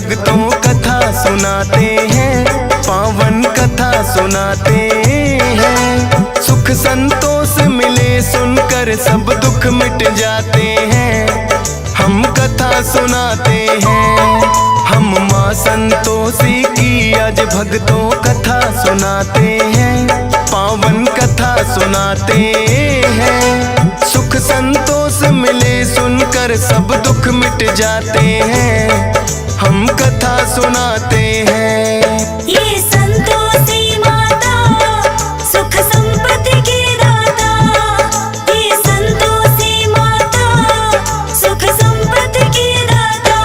भक्तों कथा सुनाते हैं, पावन कथा सुनाते हैं। सुख संतोष मिले सुनकर सब दुख मिट जाते हैं। हम कथा सुनाते हैं, हम माँ संतोषी की आज भक्तों कथा सुनाते हैं, पावन कथा सुनाते हैं। सुख संतोष मिले सुनकर सब दुख मिट जाते हैं। हम कथा सुनाते हैं। ये संतोषी माता सुख संपत्ति की दाता, ये संतोषी माता सुख संपत्ति की दाता।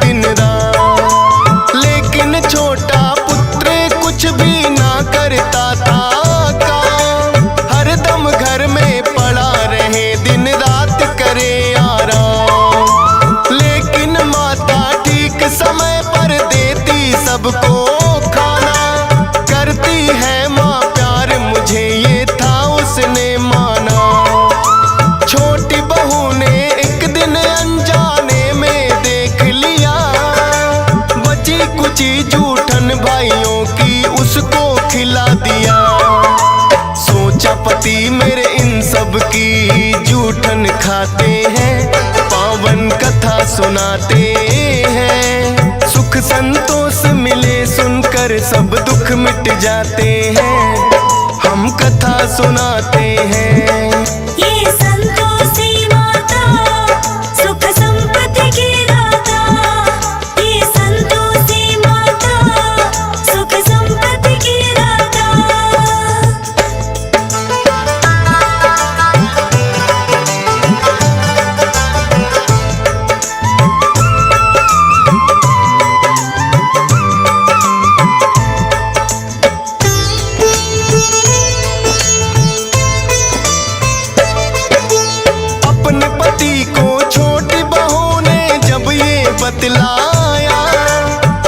दिन रात लेकिन छोटा पुत्र कुछ भी ना करता था काम। हरदम घर में पड़ा रहे दिन रात करे आराम। लेकिन माता ठीक समय पर देती सबको खाना। करती है माँ प्यार मुझे ये था उसने माना। छोटी बहू ने एक दिन अनजाने में देख लिया, बची कुची जूठन भाइयों की उसको खिला दिया। सोचा पति मेरे इन सब की जूठन खाते हैं, पावन कथा सुनाते हैं। सुख संतोष मिले सुनकर सब दुख मिट जाते हैं। हम कथा सुनाते हैं। ये संतोषी माता सुख संपत्ति की दाता, ये संतोषी माता सुख संपत्ति की दाता। बतलाया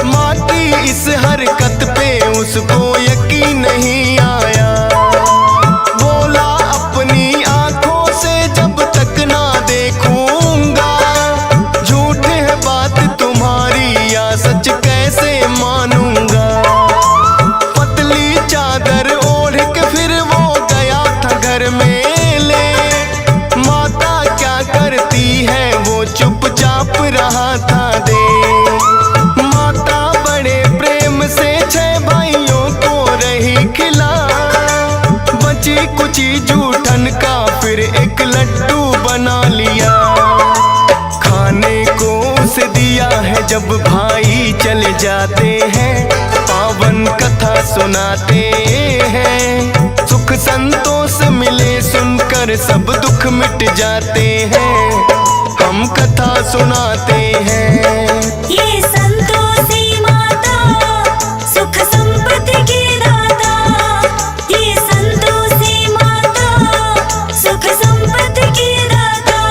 माँ की इस हरकत पे उसको यकीन नहीं आया। बोला अपनी आंखों से जब तक ना देखूंगा, झूठ है बात तुम्हारी या सच कैसे मानूंगा। पतली चादर ओढ़ के फिर वो गया था घर में ले। माता क्या करती है वो चुपचाप रहा था दे। माता बड़े प्रेम से 6 भाइयों को रही खिला। बची कुची जूठन का फिर एक लड्डू बना लिया। खाने को उसे दिया है जब भाई चले जाते हैं, पावन कथा सुनाते हैं। सुख संतोष मिले सुनकर सब दुख मिट जाते हैं। हम कथा सुनाते हैं। ये संतोषी माता सुख संपत्ति की दाता, ये संतोषी माता सुख संपत्ति की दाता।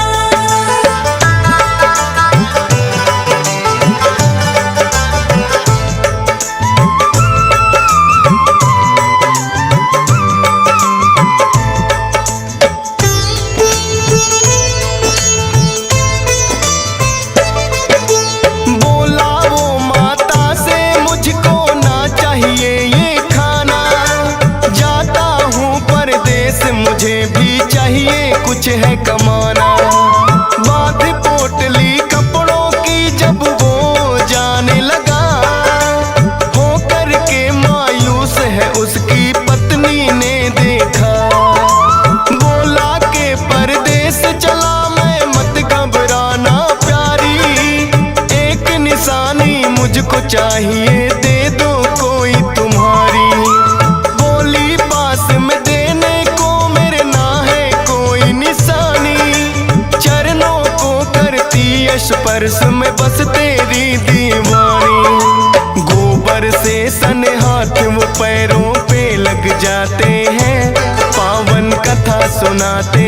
मुझे भी चाहिए कुछ है कमाना। बात पोटली कपड़ों की जब वो जाने लगा, हो करके मायूस है उसकी पत्नी ने देखा। बोला के परदेस चला मैं मत घबराना प्यारी, एक निशानी मुझको चाहिए दे दो कोई तुम्हारी। बोली पास में देने को मेरे ना है कोई निशानी, चरणों को करती स्पर्श में बस तेरी दीवानी। गोबर से सुनाते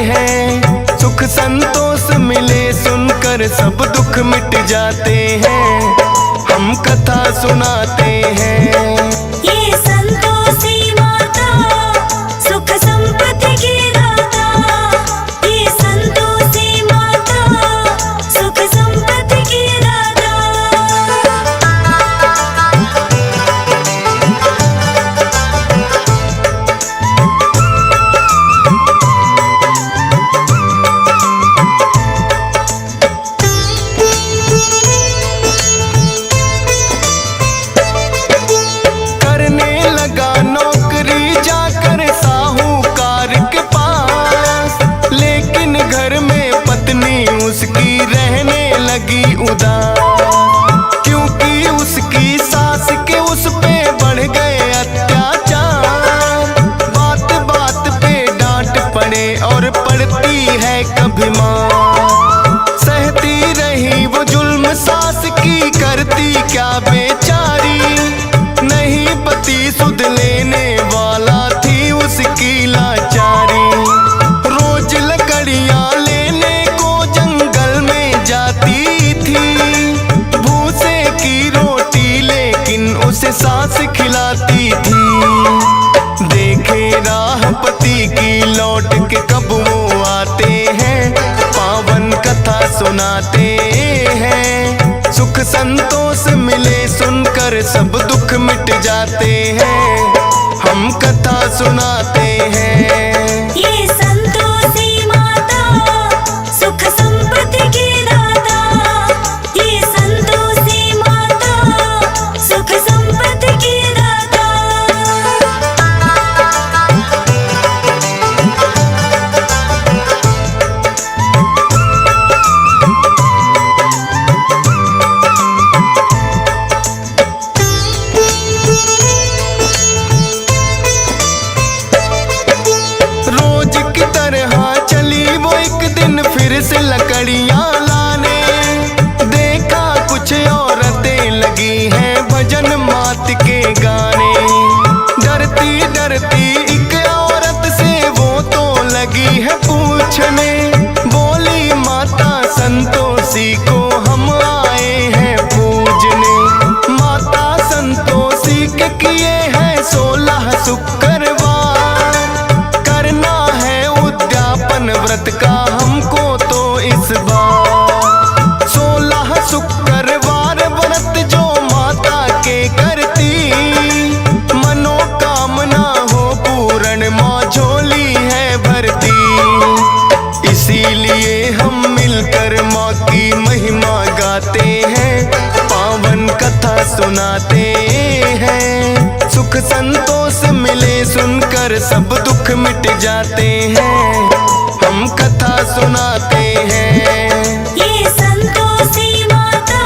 हैं। सुख संतोष मिले सुनकर सब दुख मिट जाते हैं। हम कथा सुनाते हैं। ये संतोषी माता सुख संपत्ति की दाता। ये संतोषी माता सुख संपत्ति की दाता। करने लगा नौकरी जाकर साहूकार के पास, लेकिन घर में पत्नी उसकी रहने लगी उदास, क्योंकि उसकी सास के उस पे बढ़ गए अत्याचार। बात बात पे डांट पड़े और पड़ती है कभी मार। सहती रही वो जुल्म सास की, करती क्या बेचारी। नहीं पति सुध लेने वाला थी उसकी लाचारी। रोज लकड़ियां लेने को जंगल में जाती थी। भूसे की रोटी लेकिन उसे सास खिलाती थी। देखे राह पति की लौट के कब वो आते हैं, पावन कथा सुनाते हैं। सुख संतोष मिले सुनकर सब दुख मिट जाते हैं। हम कथा सुनाते हैं। ये संतोषी माता सुख संपत्ति की दाता। ये संतोषी माता सुख संपत्ति की दाता। रोज की तरह चली वो एक दिन फिर से लकड़ियां लाने। देखा कुछ औरतें लगी हैं भजन मात के गाने। डरती डरती एक औरत से वो तो लगी है पूछने। बोली माता संतोषी को हम आए हैं पूजने। माता संतोषी के किए हैं 16 शुक्रवार। करना है उद्यापन व्रत का हमको तो इस बार। 16 शुक्रवार व्रत जो माता के करती, मनोकामना हो पूर्ण माँ झोली है भरती। इसीलिए हम मिलकर माँ की महिमा गाते हैं, पावन कथा सुनाते हैं। सुख संतोष मिले सुनकर सब दुख मिट जाते हैं। हम कथा सुनाते हैं। ये संतोषी माता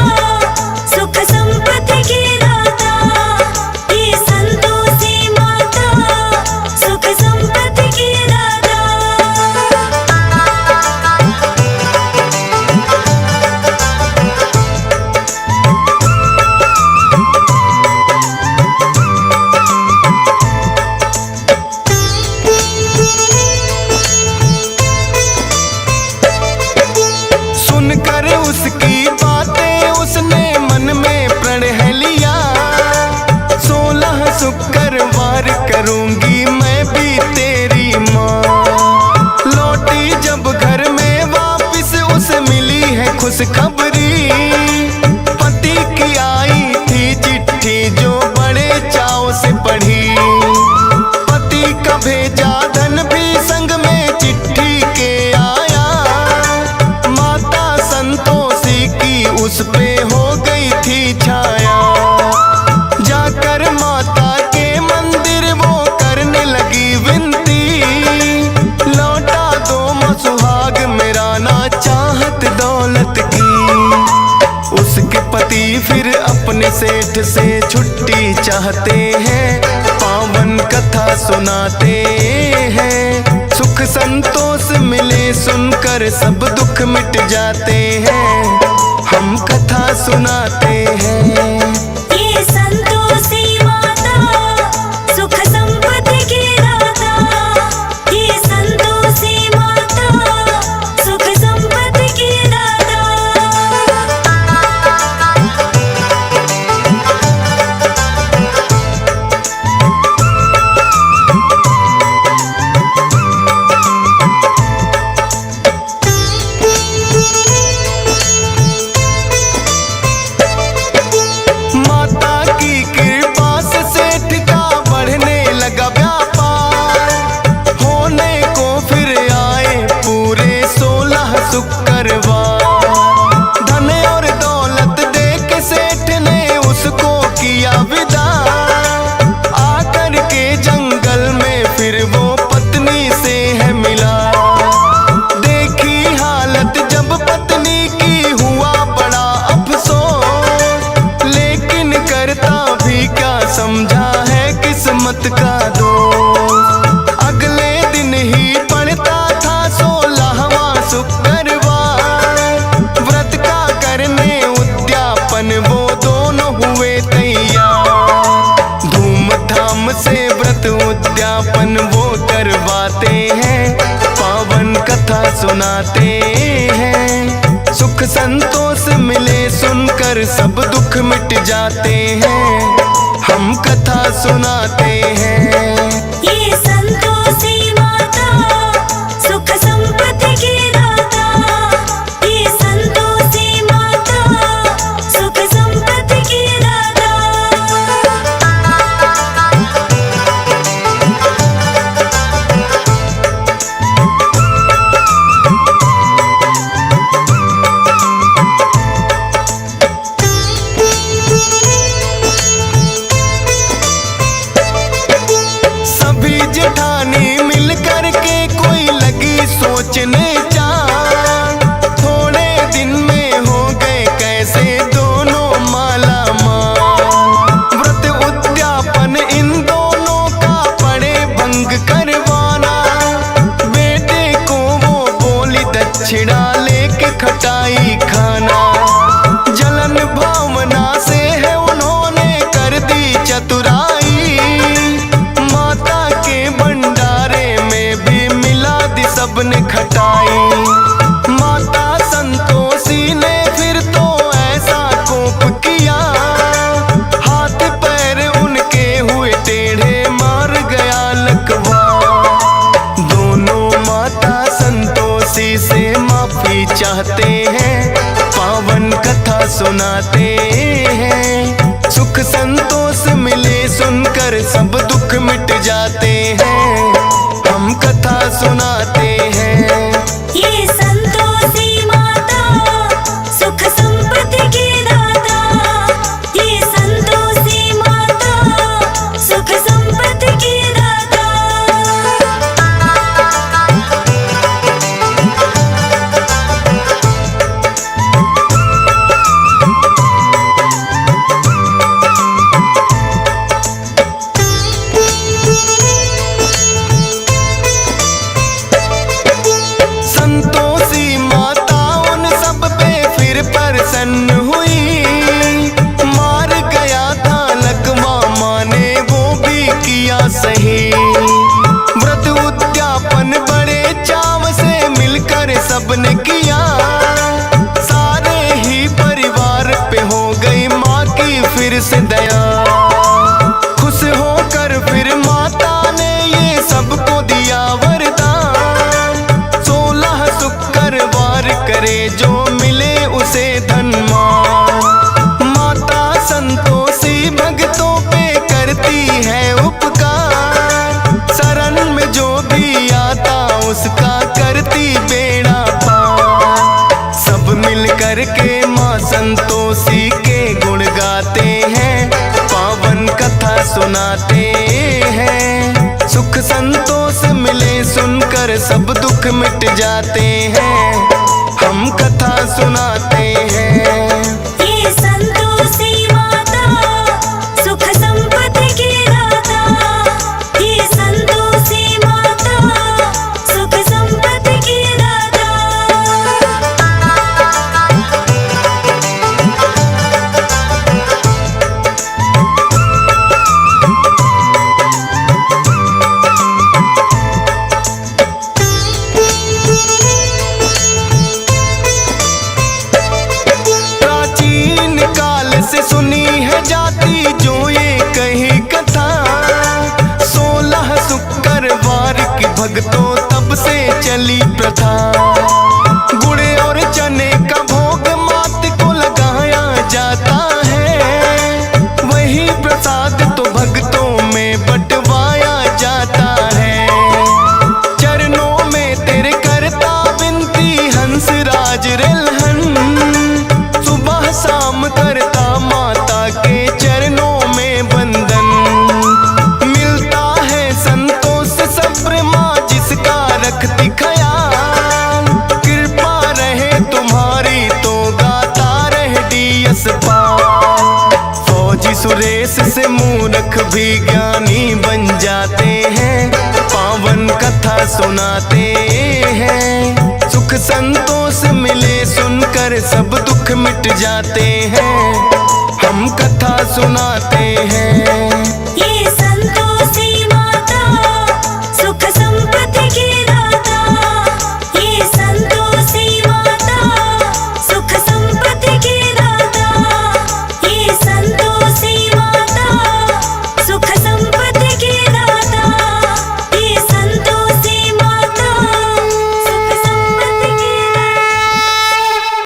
सुख संपत्ति की दाता। ये संतोषी माता सुख संपत्ति की दाता। सुनकर उसकी बातें उसने मन में प्रण लिया। 16 शुक्रवार करूंगी मैं भी तेरी माँ। लौटी जब घर में वापिस उसे मिली है खुशखबरी। पति की आई थी चिट्ठी जो बड़े चाव से पढ़ी। पति का भेजा धन भी संग में चिट्ठी के आया। माता संतोषी की उस पे हो गई थी छाया। जाकर माता के मंदिर वो करने लगी विनती। लौटा दो माँ सुहाग मेरा ना चाहत दौलत की। उसके पति फिर अपने सेठ से छुट्टी चाहते हैं, पावन कथा सुनाते हैं। सुख संतोष मिले सुनकर सब दुख मिट जाते हैं। हम कथा सुनाते हैं। ये संतोषी माता सुख संपत्ति की दाता। ये संतोषी उद्यापन वो करवाते हैं, पावन कथा सुनाते हैं। सुख संतोष मिले सुनकर सब दुख मिट जाते हैं, हम कथा सुनाते हैं। ये संतोषी माता सुख संपत्ति की दाता, ये संतोषी माता सुख संपत्ति की दाता। सभी जेठानी मिल कर के कोई लगी सोचने चार, थोड़े दिन में हो गए कैसे दोनों माला माल। व्रत उद्यापन इन दोनों का पड़े भंग करवाना, बेटे को वो बोली दक्षिणा लेके खटाई खाना। जलन भावना से है उन्होंने कर दी चतुराई, माता के भंडारे में भी मिला दी सबने खटाई। माता संतोषी ने फिर तो ऐसा कोप किया, हाथ पैर उनके हुए टेढ़े मार गया लकवा। दोनों माता संतोषी से माफी चाहते हैं, पावन कथा सुनाते हैं। सुख संतोष मिले सुनकर सब दुख मिट जाते हैं, हम कथा सुनाते हैं। ये संतोषी माता सुख संपत्ति की दाता, ये संतोषी माता सुख संपत्ति की दाता। संतोषी माता उन सब पे फिर प्रसन्न हुई, मार गया था लकवा माँ ने वो भी किया सही। व्रत उद्यापन बड़े चाव से मिलकर सबने किया, सारे ही परिवार पे हो गई माँ की फिर से दया। खुश होकर फिर माता ने ये सबको दिया वरदान, 16 शुक्रवार करे जो मिले उसे धन मान। माता संतोषी भक्तों पे करती है उपकार, शरण में जो भी आता उसका करती बेड़ा पार। सब मिल कर के माँ संतोषी के गुण गाते हैं, पावन कथा सुनाते हैं। सुख संतोष मिले सुनकर सब दुख मिट जाते हैं, हम कथा सुनाते हैं। ये संतोषी माता सुख संपत्ति की दाता, ये संतोषी माता सुख संपत्ति की दाता। प्राचीन काल से सुनी है जाती जो ये कही कथा, 16 शुक्रवार की भक्तों तब से चली प्रथा। गुड़ और चने का भोग मात को लगाया जाता है, वही प्रसाद तो भक्तों में बंटवाया जाता है। चरणों में तेरे करता विनती हंसराज रिलहन, सुबह शाम करता माता के चरणों में बंदन। मिलता है संतोष सब्र माँ जिसका रखती ख्याल, कृपा रहे तुम्हारी तो गाता रहे डीएस पाल। फौजी सुरेश से मूर्ख भी ज्ञानी बन जाते हैं, पावन कथा सुनाते हैं। सुख संतोष मिले सुनकर सब दुख मिट जाते हैं, हम कथा सुनाते हैं।